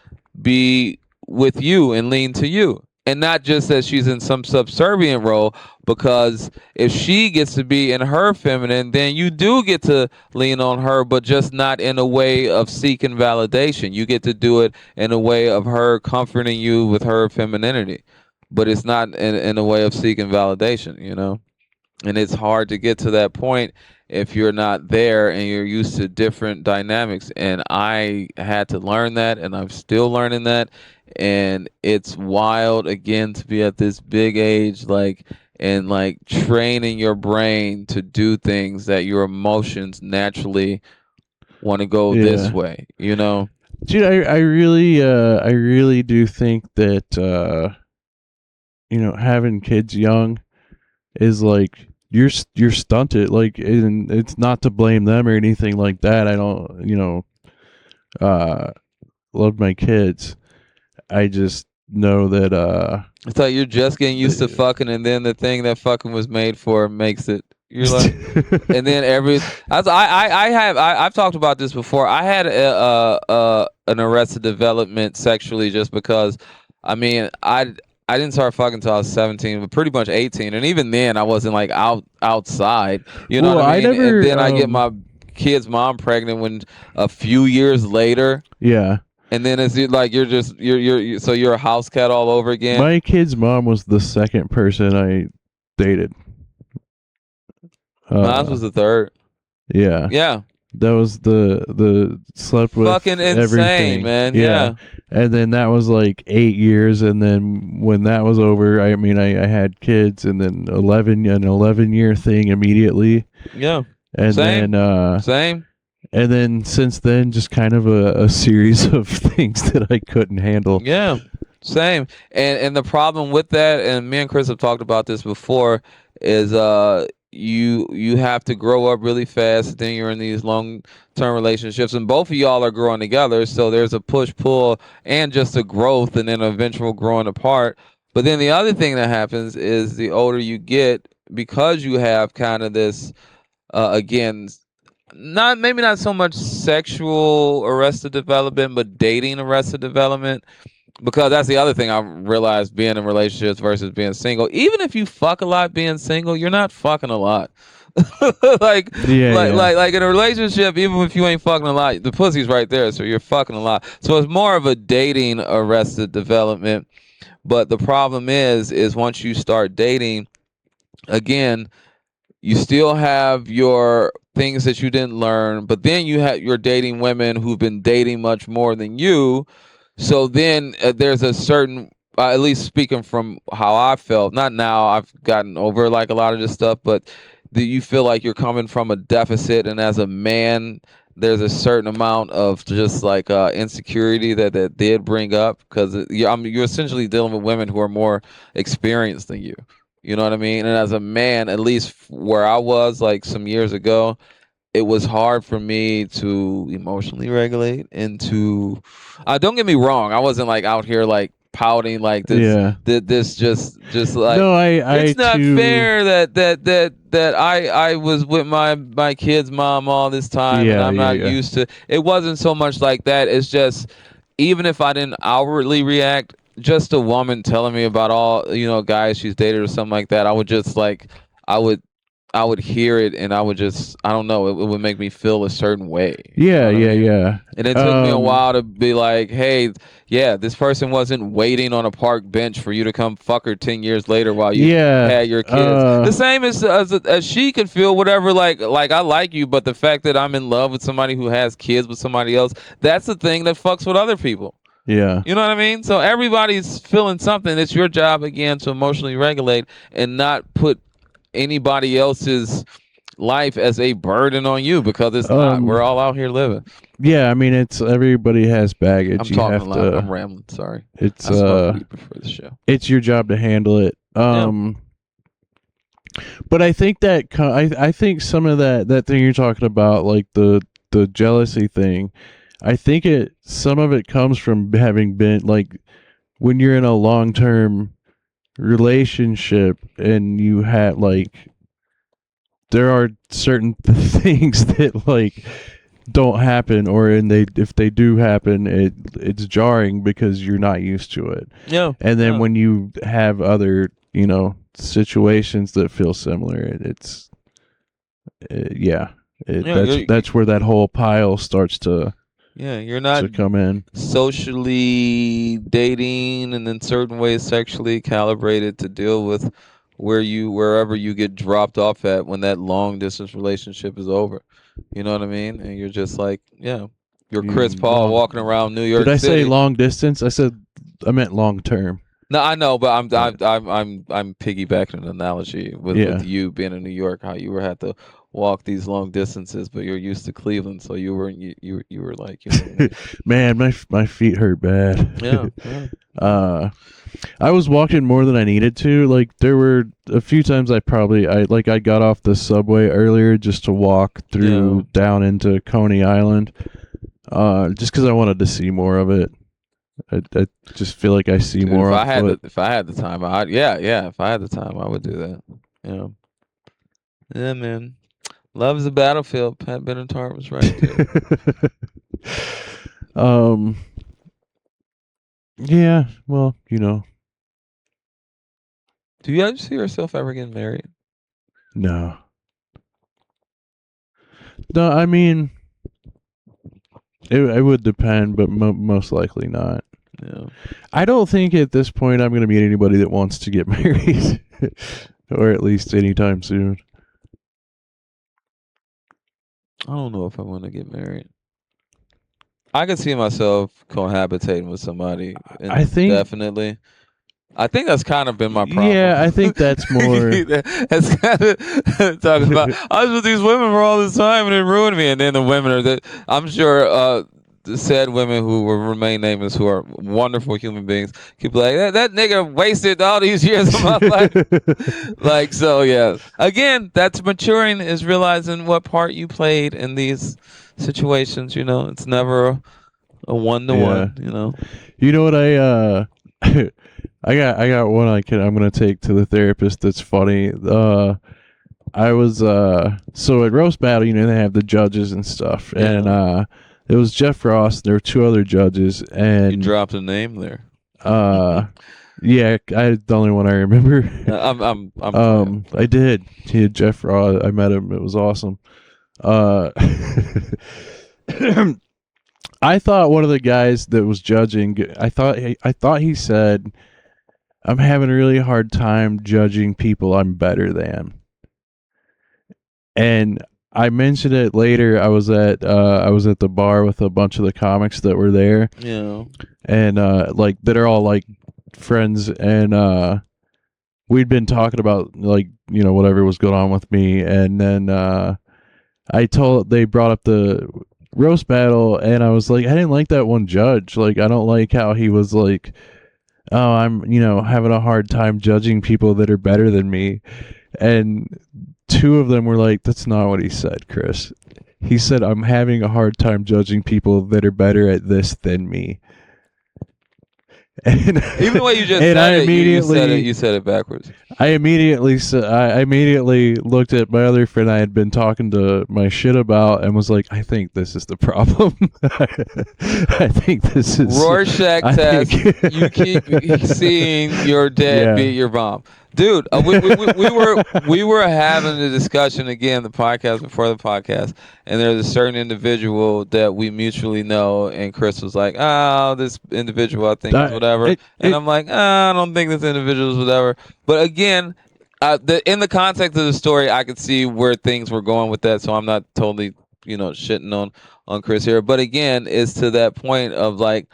be with you and lean to you. And not just that she's in some subservient role, because if she gets to be in her feminine, then you do get to lean on her, but just not in a way of seeking validation. You get to do it in a way of her comforting you with her femininity, but it's not in a way of seeking validation, you know? And it's hard to get to that point if you're not there and you're used to different dynamics. And I had to learn that, and I'm still learning that. And it's wild again to be at this big age, like, and like training your brain to do things that your emotions naturally want to go this Yeah. way, you know? Dude, I really do think that having kids young is like you're stunted, like, and it's not to blame them or anything like that. I don't, uh love my kids. I just know that It's like you're just getting used to fucking, and then the thing that fucking was made for makes it. You're like, and then I've talked about this before. I had an arrested development sexually just because, I mean, I didn't start fucking until I was 17, but pretty much 18, and even then I wasn't like outside. You know well, what I I mean? And never then I get my kid's mom pregnant when a few years later, yeah. and then it's like so you're a house cat all over again. My kid's mom was the second person I dated. Mine was the third. Yeah. Yeah. That was the slept with Fucking insane, everything. man. Yeah. Yeah. And then that was like 8 years, and then when that was over, I mean, I had kids, and then 11-year thing immediately, Yeah. and Same. then Same. and then since then, just kind of a series of things that I couldn't handle. Yeah. Same. And the problem with that, and me and Chris have talked about this before, is you have to grow up really fast, then you're in these long term relationships, and both of y'all are growing together, so there's a push pull and just a growth and then eventual growing apart. But then the other thing that happens is the older you get, because you have kind of this again, not so much sexual arrested development, but dating arrested development, because that's the other thing I realized being in relationships versus being single. Even if you fuck a lot being single, you're not fucking a lot. like, Yeah, yeah. like in a relationship, even if you ain't fucking a lot, the pussy's right there, so you're fucking a lot. So it's more of a dating arrested development. But the problem is once you start dating, again, you still have your things that you didn't learn, but then you're dating women who've been dating much more than you. So then there's a certain, at least speaking from how I felt, not now, I've gotten over like a lot of this stuff, but you feel like you're coming from a deficit, and as a man, there's a certain amount of just like insecurity that did bring up, because you're essentially dealing with women who are more experienced than you. You know what I mean? And as a man, at least where I was like some years ago, it was hard for me to emotionally regulate and to don't get me wrong, I wasn't like out here like pouting like this. Yeah. This just like, No, I it's not too. fair that I was with my kid's mom all this time, and Yeah, I'm yeah, not yeah. used to it. Wasn't so much like that. It's just, even if I didn't outwardly react, just a woman telling me about all guys she's dated or something like that, I would just like, I would I would hear it and I would just, I don't know, it would make me feel a certain way. Yeah, You know what I mean? yeah. And it took me a while to be like, hey, yeah, this person wasn't waiting on a park bench for you to come fuck her 10 years later while you Yeah. had your kids. The same as she could feel whatever, like I like you, but the fact that I'm in love with somebody who has kids with somebody else, that's the thing that fucks with other people. Yeah. You know what I mean? So everybody's feeling something. It's your job, again, to emotionally regulate and not put anybody else's life as a burden on you, because it's not. We're all out here living. Yeah, I mean, it's everybody has baggage. I'm you talking have a lot. to, I'm rambling. Sorry. It's I smoke weed before the show. It's your job to handle it. But I think that I think some of that thing you're talking about, like the jealousy thing, I think some of it comes from having been like when you're in a long-term relationship and you have like there are certain things that like don't happen, or if they do happen, it's jarring because you're not used to it. Yeah. And then when you have other, situations that feel similar, that's where that whole pile starts to you're not to come in. Socially dating and in certain ways sexually calibrated to deal with wherever you get dropped off at when that long distance relationship is over. You know what I mean? And you're just like, you're Chris Paul walking around New York City. Did I say long distance? I meant long term. No, I know, but I'm piggybacking an analogy with you being in New York, how you had to walk these long distances, but you're used to Cleveland, so you were like, man, my feet hurt bad. Yeah. I was walking more than I needed to. Like there were a few times I got off the subway earlier just to walk through down into Coney Island, just because I wanted to see more of it. I just feel like I see more. If I had the time, if I had the time, I would do that. Yeah, man. Love is a battlefield. Pat Benatar was right there. Yeah, well, Do you ever see yourself ever getting married? No, I mean, it would depend, but most likely not. Yeah. I don't think at this point I'm going to meet anybody that wants to get married, or at least anytime soon. I don't know if I want to get married. I could see myself cohabitating with somebody. I think definitely. I think that's kind of been my problem. Yeah, I think that's more. That's kind of talking about. I was with these women for all this time and it ruined me. And then the women are that I'm sure the said women who will remain nameless, who are wonderful human beings, keep like that nigga wasted all these years of my life. Like, so yeah. Again, that's maturing, is realizing what part you played in these situations. It's never a one-to-one. You know what I got one I'm gonna take to the therapist. That's funny. I was so at roast battle, they have the judges and stuff, and it was Jeff Ross. There were two other judges, and you dropped a name there. Yeah, the only one I remember. I did. He had Jeff Ross. I met him. It was awesome. I thought one of the guys that was judging, I thought he said, "I'm having a really hard time judging people I'm better than." And I mentioned it later. I was at the bar with a bunch of the comics that were there. Yeah. And like that are all like friends, and we'd been talking about like whatever was going on with me, and then they brought up the roast battle, and I was like, I didn't like that one judge. Like, I don't like how he was like, oh, I'm having a hard time judging people that are better than me. And two of them were like, that's not what he said, Chris. He said, I'm having a hard time judging people that are better at this than me. And even the way you just said it, you said it backwards. I immediately looked at my other friend I had been talking to my shit about and was like, I think this is the problem. I think this is Rorschach test. You keep seeing your dad beat your mom. Dude, we were having a discussion again, the podcast before the podcast, and there's a certain individual that we mutually know, and Chris was like, "Oh, this individual I think is whatever," and I'm like, "I don't think this individual is whatever." But again, in the context of the story, I could see where things were going with that, so I'm not totally, shitting on Chris here. But again, it's to that point of like,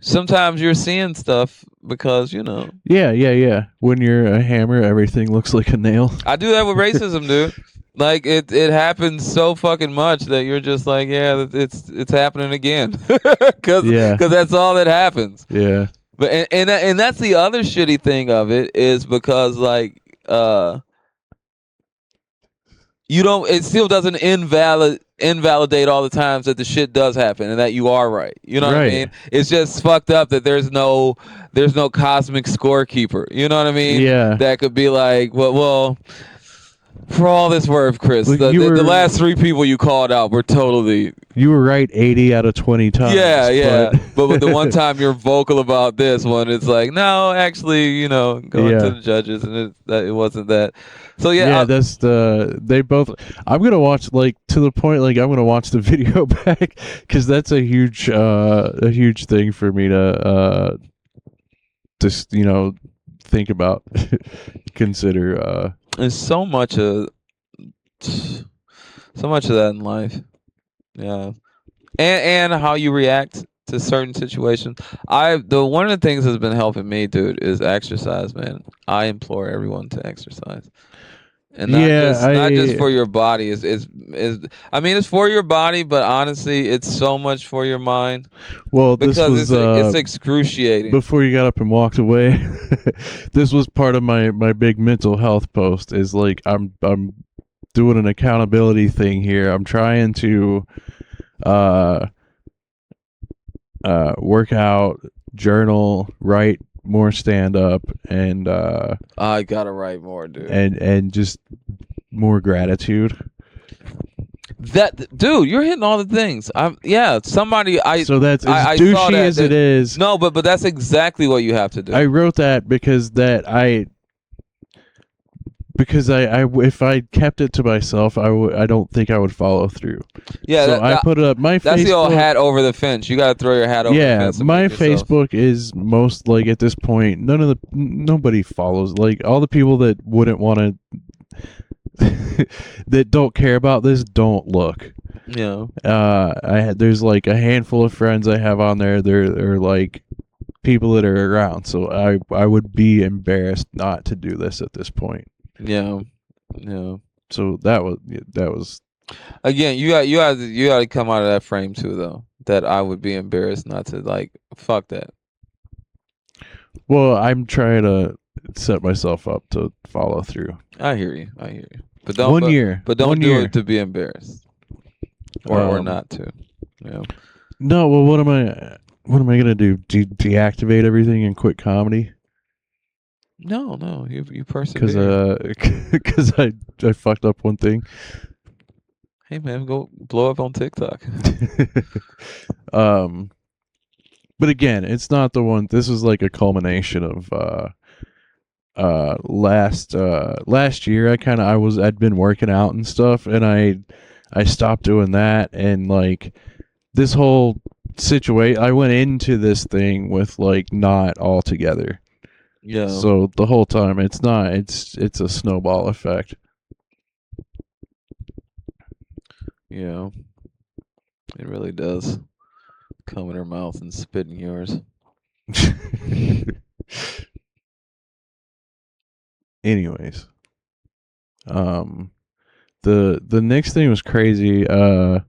sometimes you're seeing stuff because Yeah. When you're a hammer, everything looks like a nail. I do that with racism, dude. Like it happens so fucking much that you're just like, yeah, it's happening again, because that's all that happens. Yeah. But and that's the other shitty thing of it is because like you don't, it still doesn't invalidate all the times that the shit does happen and that you are right. You know what I mean? It's just fucked up that there's no cosmic scorekeeper. You know what I mean? Yeah. That could be like, well, for all this worth, Chris, Like the last 3 people you called out were totally... You were right 80 out of 20 times. Yeah. But with the one time you're vocal about this one, it's like, no, actually, going to the judges, and it wasn't that. So that's they both. I'm gonna watch, like, to the point, like, I'm gonna watch the video back, because that's a huge thing for me to just think about, consider. There's so much of that in life. Yeah. And how you react to certain situations. One of the things that's been helping me, dude, is exercise, man. I implore everyone to exercise. And not just for your body. I mean, it's for your body, but honestly, it's so much for your mind. Well, because it's excruciating. Before you got up and walked away, this was part of my big mental health post. Is like, I'm doing an accountability thing here. I'm trying to work out, journal, write more stand up, and I gotta write more, dude. And just more gratitude. That, dude, you're hitting all the things. Somebody so that's as douchey as it is. No, but that's exactly what you have to do. I wrote that because I if I kept it to myself, I don't think I would follow through. Yeah, so I put it up. That's Facebook, the old hat over the fence. You got to throw your hat over the fence. Yeah, my Facebook is most, like, at this point, nobody follows. Like, all the people that wouldn't want to, that don't care about this, don't look. Yeah. There's like a handful of friends I have on there. They're like people that are around. So I would be embarrassed not to do this at this point. Yeah. So that was again, you got to come out of that frame too, though. That I would be embarrassed not to, like, fuck that. Well, I'm trying to set myself up to follow through. I hear you. But don't don't do it to be embarrassed, or not to. Yeah. No. Well, what am I gonna do? Deactivate everything and quit comedy? No, you persevere. Because I fucked up one thing. Hey man, go blow up on TikTok. But again, it's not the one. This was like a culmination of last year. I'd been working out and stuff, and I stopped doing that, and like this whole situation, I went into this thing with like not all together. Yeah. So the whole time it's a snowball effect. Yeah. It really does. Come in her mouth and spit in yours. Anyways, the next thing was crazy. Were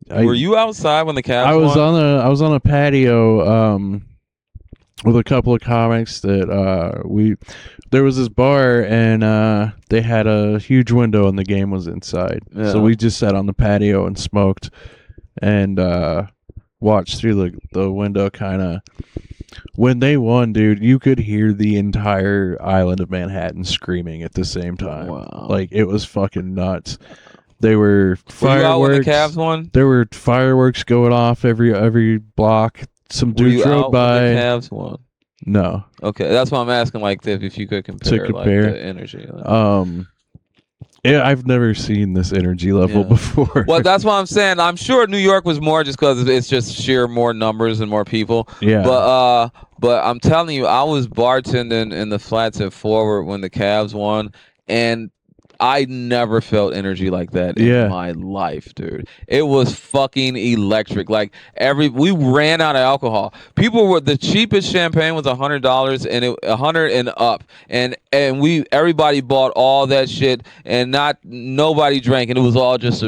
you outside when the Cavs I was won? I was on a patio with a couple of comics that there was this bar, and they had a huge window and the game was inside. Yeah. So we just sat on the patio and smoked and watched through the window, kind of. When they won, dude, you could hear the entire island of Manhattan screaming at the same time. Wow. Like, it was fucking nuts. They were fireworks. Were you out when the Cavs won? There were fireworks going off every block. Some dudes rode by. When the Cavs won? No. Okay, that's why I'm asking, like, if you could compare, like, the energy. Yeah, I've never seen this energy level before. Well, that's why I'm saying I'm sure New York was more just because it's just sheer more numbers and more people. Yeah. But I'm telling you, I was bartending in the flats at Forward when the Cavs won, and I never felt energy like that in my life, dude. It was fucking electric. Like we ran out of alcohol. People were the cheapest champagne was $100 and $100 and up, and everybody bought all that shit, and nobody drank, and it was all just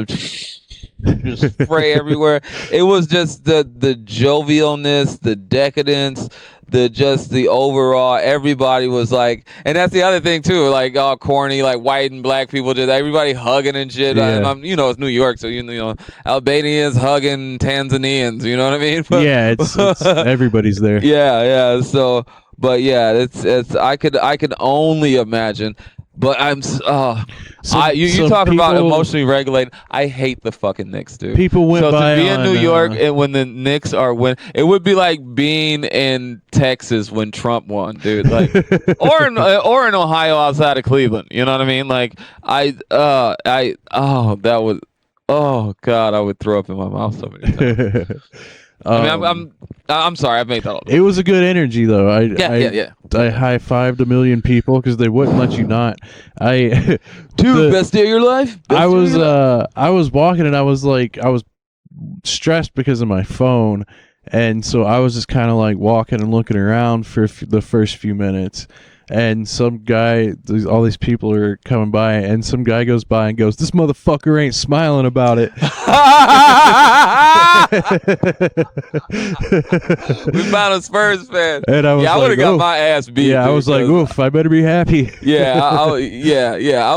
just spray everywhere. It was just the jovialness, the decadence, the overall. Everybody was like, and that's the other thing too, like all corny, like white and black people just everybody hugging and shit. Yeah. It's New York, so you know Albanians hugging Tanzanians. You know what I mean? But, yeah, it's everybody's there. Yeah. So, but yeah, it's I could only imagine. But you talk about emotionally regulated. I hate the fucking Knicks, dude. People went by to be in New York and when the Knicks are it would be like being in Texas when Trump won, dude. Like, or in Ohio outside of Cleveland. You know what I mean? Like, that was, oh God, I would throw up in my mouth so many times. I mean, I'm sorry, I made that up. It was a good energy, though. I high-fived a million people because they wouldn't let you not. Best day of your life. I was walking and I was stressed because of my phone, and so I was just kind of like walking and looking around for the first few minutes. And some guy, all these people are coming by, and some guy goes by and goes, "This motherfucker ain't smiling about it." We found a Spurs fan. And I was I would have got my ass beat. Yeah, dude, I was like, "Oof, I better be happy." I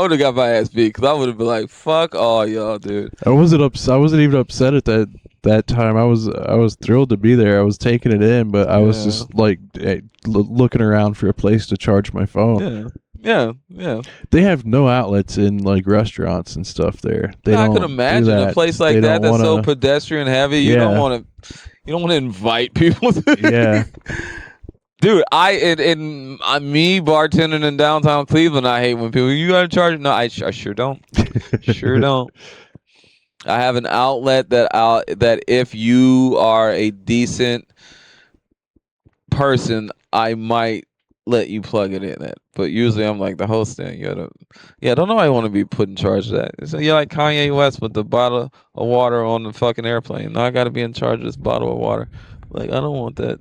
would have got my ass beat because I would have been like, "Fuck all y'all, dude." I wasn't even upset at that time. I was thrilled to be there. I was taking it in, but I was just like looking around for a place to charge my phone. Yeah. They have no outlets in like restaurants and stuff there. I could imagine a place like that that's so pedestrian heavy. You don't want to invite people to Dude, me bartending in downtown Cleveland, I hate when people, you gotta charge. No, I sure don't. Sure don't. I have an outlet that if you are a decent person, I might let you plug it in it. But usually I'm like the host thing. Don't know I want to be put in charge of that. So you're like Kanye West with the bottle of water on the fucking airplane. No, I got to be in charge of this bottle of water. Like, I don't want that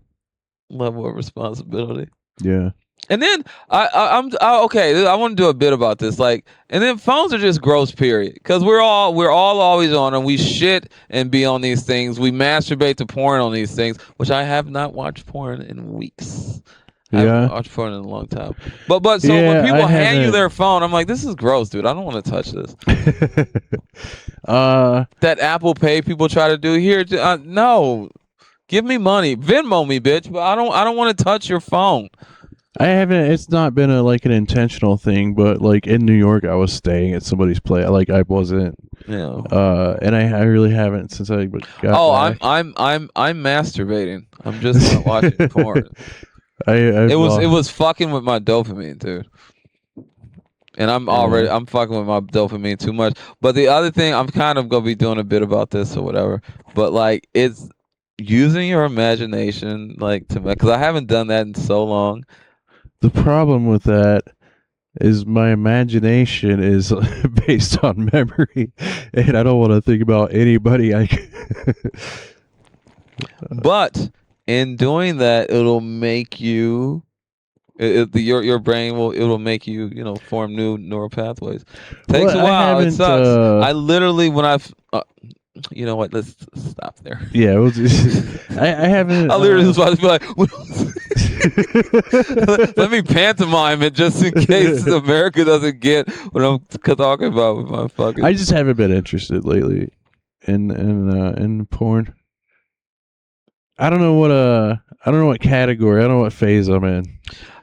level of responsibility. Yeah. And then I'm okay. I want to do a bit about this. Like, and then phones are just gross. Period. Because we're all always on them. We shit and be on these things. We masturbate to porn on these things, which I have not watched porn in weeks. I haven't watched porn in a long time. But so when people hand you their phone, I'm like, this is gross, dude. I don't want to touch this. That Apple Pay people try to do here. No, give me money, Venmo me, bitch. But I don't want to touch your phone. I haven't. It's not been an intentional thing, but like in New York, I was staying at somebody's place. Like I wasn't. Yeah. And I really haven't since I got. I'm masturbating. I'm just not watching porn. It was fucking with my dopamine, dude. And I'm fucking with my dopamine too much. But the other thing, I'm kind of gonna be doing a bit about this or whatever. But like, it's using your imagination, like because I haven't done that in so long. The problem with that is my imagination is based on memory, and I don't want to think about anybody. But in doing that, it'll make you, your brain it'll make you, form new neural pathways. Takes a while. It sucks. I literally, when I've, you know what? Let's stop there. Yeah, we'll just, I haven't. I literally was about to be like, let me pantomime it just in case America doesn't get what I'm talking about with my fucking. I just haven't been interested lately in porn. I don't know what category. I don't know what phase I'm in.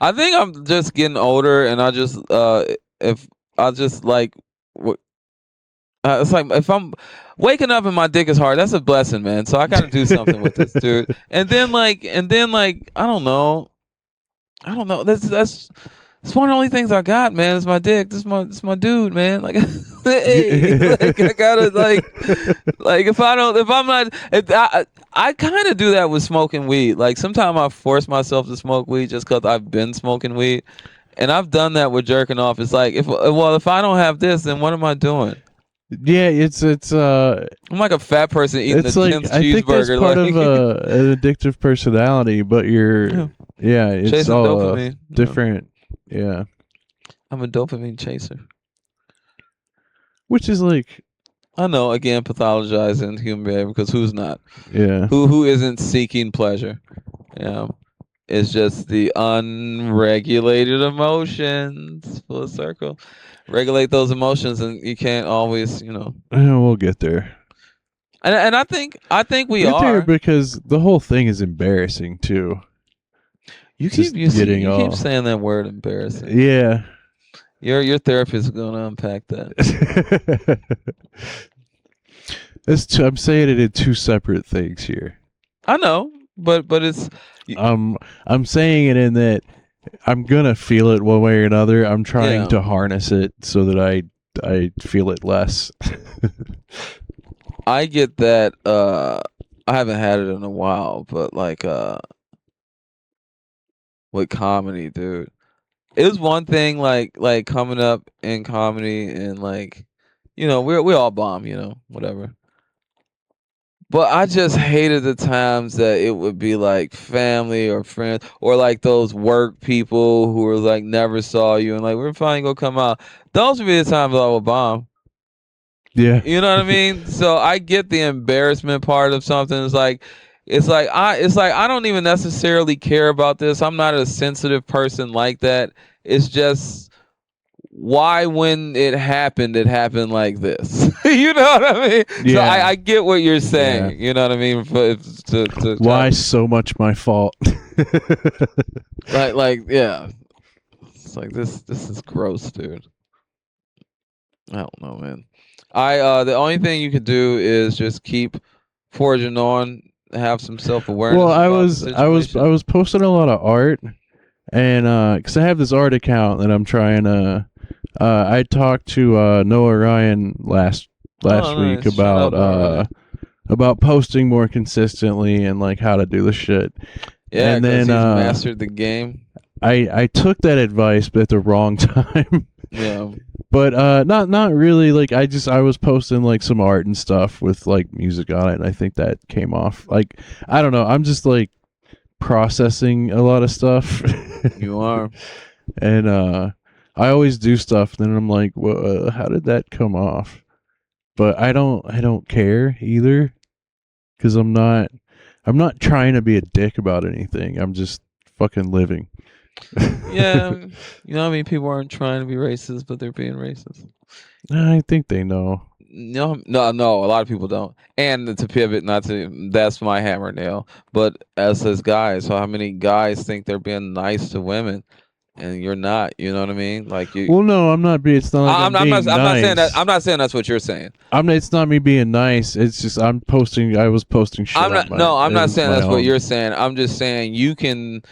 I think I'm just getting older, and I just it's like if I'm waking up and my dick is hard, that's a blessing, man. So I got to do something with this, dude. And then like I don't know. I don't know. That's it's one of the only things I got, man. It's my dick. This my dude, man. Like, hey, like I gotta like if I'm not, I kind of do that with smoking weed. Like sometimes I force myself to smoke weed just because I've been smoking weed, and I've done that with jerking off. It's like if I don't have this, then what am I doing? Yeah, I'm like a fat person eating a it's like 10th I think that's cheeseburger. part of Like, an addictive personality, but yeah, it's chasing all dopamine. different. Yeah, I'm a dopamine chaser. which is like, I know, again, pathologizing human behavior because who's not? yeah. Who isn't seeking pleasure? Yeah. It's just the unregulated emotions. Full circle. Regulate those emotions and you can't always, We'll get there. And I think we We'll get there are. because the whole thing is embarrassing too. You Just keep you see getting you keep all, saying that word embarrassing. yeah. Your therapist is gonna unpack that. I'm saying it in two separate things here. I know, but it's I'm saying it in that I'm gonna feel it one way or another. I'm trying yeah. to harness it so that I feel it less. I get that I haven't had it in a while, but like with comedy, dude. It was one thing like coming up in comedy and like we all bomb, whatever. But I just hated the times that it would be like family or friends or like those work people who were like never saw you and like we're finally gonna come out. Those would be the times I would bomb. Yeah. You know what I mean? So I get the embarrassment part of something. It's like I don't even necessarily care about this. I'm not a sensitive person like that. It's just why when it happened like this. You know what I mean? So Yeah. I get what you're saying. You know what I mean? Why so much my fault? Yeah. It's like this is gross, dude. I don't know, man. The only thing you could do is just keep forging on, have some self Well, awareness about the I situation. was posting a lot of art, and because I have this art account that I'm trying to. I talked to Noah Ryan last Oh, week nice. Shout out Noah Ryan. about posting more consistently and like how to do the shit. Yeah, And because then he's mastered the game. I took that advice but at the wrong time. Yeah. But not really. Like I was posting like some art and stuff with like music on it, and I think that came off. Like I don't know. I'm just like processing a lot of stuff. You are. And I always do stuff, and then I'm like, well, how did that come off? But I don't care either, because I'm not trying to be a dick about anything. I'm just fucking living. Yeah. I mean, people aren't trying to be racist, but they're being racist. I think they know. No, no, no. A lot of people don't. And to pivot, that's my hammer nail. But as guys, so how many guys think they're being nice to women, and you're not? You know what I mean? Like you. Well, no, I'm not. It's not like I'm being I'm not saying that. nice. I'm not saying that's what you're saying. It's not me being nice. It's just I'm posting. I was posting shit. I'm not. No, I'm not saying that's what you're saying. I'm just saying you can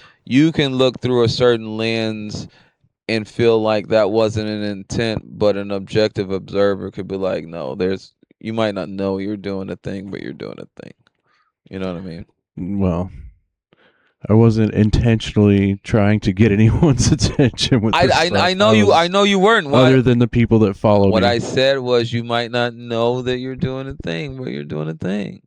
look through a certain lens and feel like that wasn't an intent, but an objective observer could be like, no, you might not know you're doing a thing, but you're doing a thing. You know what I mean? Well, I wasn't intentionally trying to get anyone's attention with this stuff. I know you. I know you weren't. Other than the people that follow me. What I said was you might not know that you're doing a thing, but you're doing a thing.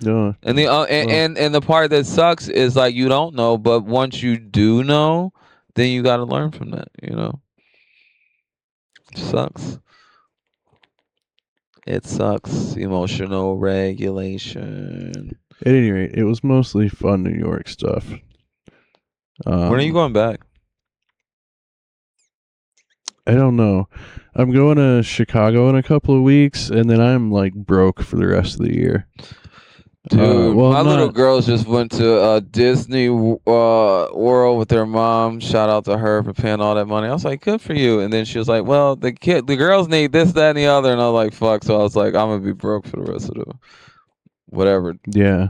No. And and the part that sucks is like you don't know, but once you do know, then you got to learn from that. Sucks. It sucks. Emotional regulation. At any rate, it was mostly fun New York stuff. When are you going back? I don't know. I'm going to Chicago in a couple of weeks, and then I'm like broke for the rest of the year. Dude, my little girls just went to Disney World with their mom. Shout out to her for paying all that money. I was like, good for you. And then she was like, well, the girls need this, that, and the other. And I was like, fuck. So I was like, I'm gonna be broke for the rest of the whatever. Yeah.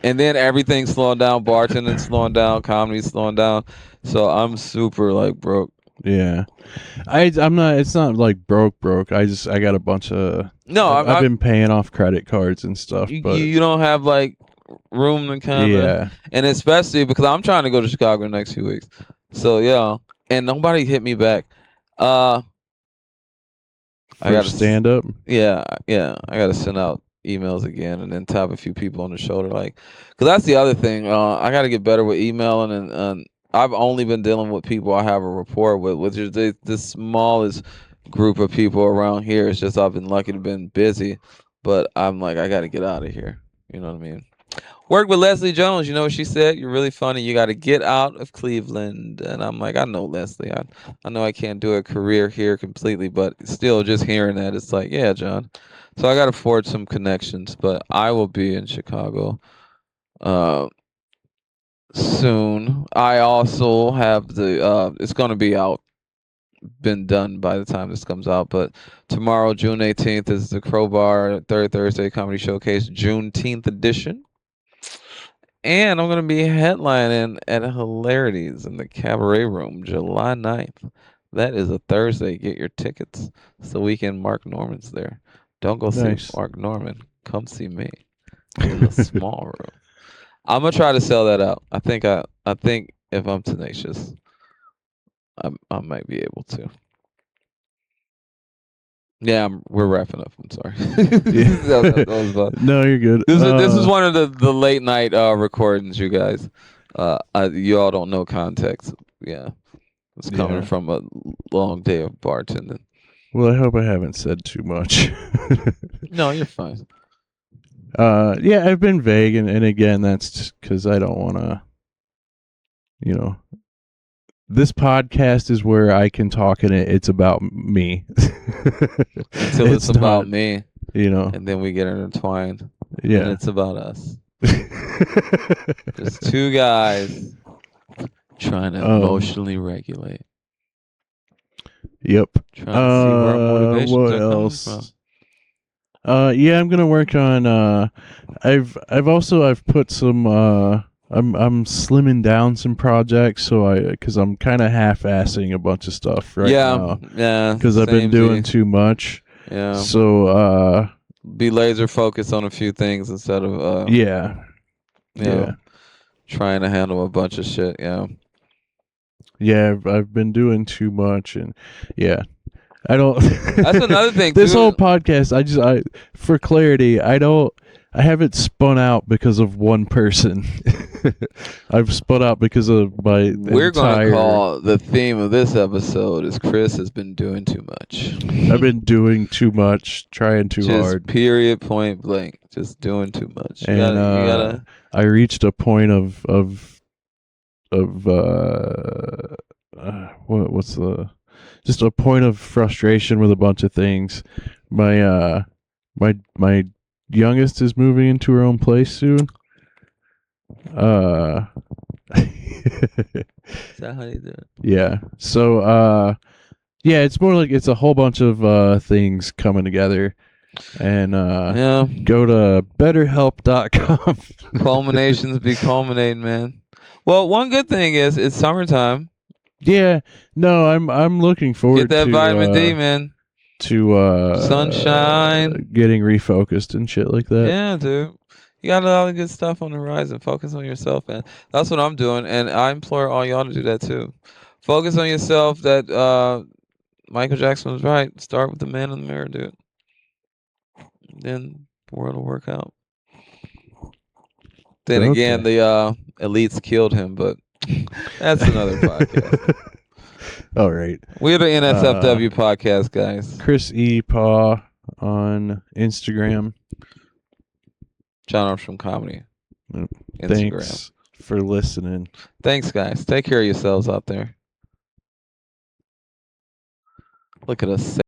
And then everything's slowing down, bartending's slowing down, comedy's slowing down. So I'm super like broke. Yeah. I'm not. It's not like broke. I got a bunch of. No, I've been paying off credit cards and stuff, but you don't have like room to kind of, yeah, and especially because I'm trying to go to Chicago in the next few weeks. So yeah, and nobody hit me back. I for got stand up. yeah, I got to send out emails again and then tap a few people on the shoulder, like, because that's the other thing. I got to get better with emailing, and I've only been dealing with people I have a rapport with, which is the smallest group of people around here. It's just I've been lucky to been busy, but I'm like I got to get out of here. You know what I mean? Worked with Leslie Jones. You know what she said? You're really funny. You got to get out of Cleveland. And I'm like, I know Leslie. I know I can't do a career here completely, but still, just hearing that, it's like, yeah, John. So I got to forge some connections, but I will be in Chicago soon. I also have it's going to be out, been done by the time this comes out, but tomorrow, June 18th, is the Crowbar Third Thursday Comedy Showcase Juneteenth edition. And I'm going to be headlining at Hilarities in the Cabaret Room July 9th. That is a Thursday. Get your tickets. It's the weekend Mark Norman's there. Don't go see Nice. Mark Norman. Come see me in the small room. I'm going to try to sell that out. I think if I'm tenacious, I might be able to. Yeah, we're wrapping up. I'm sorry. That was fun. No, you're good. This is one of the late night recordings, you guys. You all don't know context. Yeah, it's coming from a long day of bartending. Well, I hope I haven't said too much. No, you're fine. Yeah, I've been vague, and again, that's because I don't want to. This podcast is where I can talk, and it's about me. Until it's about me, and then we get intertwined. Yeah, and it's about us. Just two guys trying to emotionally regulate. Yep. Trying to see where our motivations what are else? coming from. Yeah, I'm gonna work on. I've put some. I'm slimming down some projects, because I'm kind of half-assing a bunch of stuff right now. Yeah. Because I've been doing too much. Yeah. So be laser focused on a few things instead of trying to handle a bunch of shit. Yeah. Yeah, I've been doing too much, and yeah. I don't. That's another thing. This whole podcast, for clarity, I haven't spun out because of one person. I've spun out because of my. We're gonna call the theme of this episode is Chris has been doing too much. I've been doing too much, trying too hard. Period, point blank, just doing too much. You And gotta. I reached a point of what's the. Just a point of frustration with a bunch of things. My youngest is moving into her own place soon. Is that how you do it? Yeah. So yeah, it's more like it's a whole bunch of things coming together. And go to betterhelp.com. Culminations be culminating, man. Well, one good thing is it's summertime. Yeah, no, I'm looking forward to get that vitamin D, man. To sunshine, getting refocused and shit like that. Yeah, dude. You got a lot of good stuff on the horizon. Focus on yourself, man. That's what I'm doing, and I implore all y'all to do that too. Focus on yourself. That Michael Jackson was right. Start with the man in the mirror, dude. Then the world will work out. Then again, the elites killed him, but that's another podcast. All right. We're the NSFW podcast, guys. Chris E. Paugh on Instagram. John Armstrong Comedy. Instagram. Thanks for listening. Thanks, guys. Take care of yourselves out there. Look at us.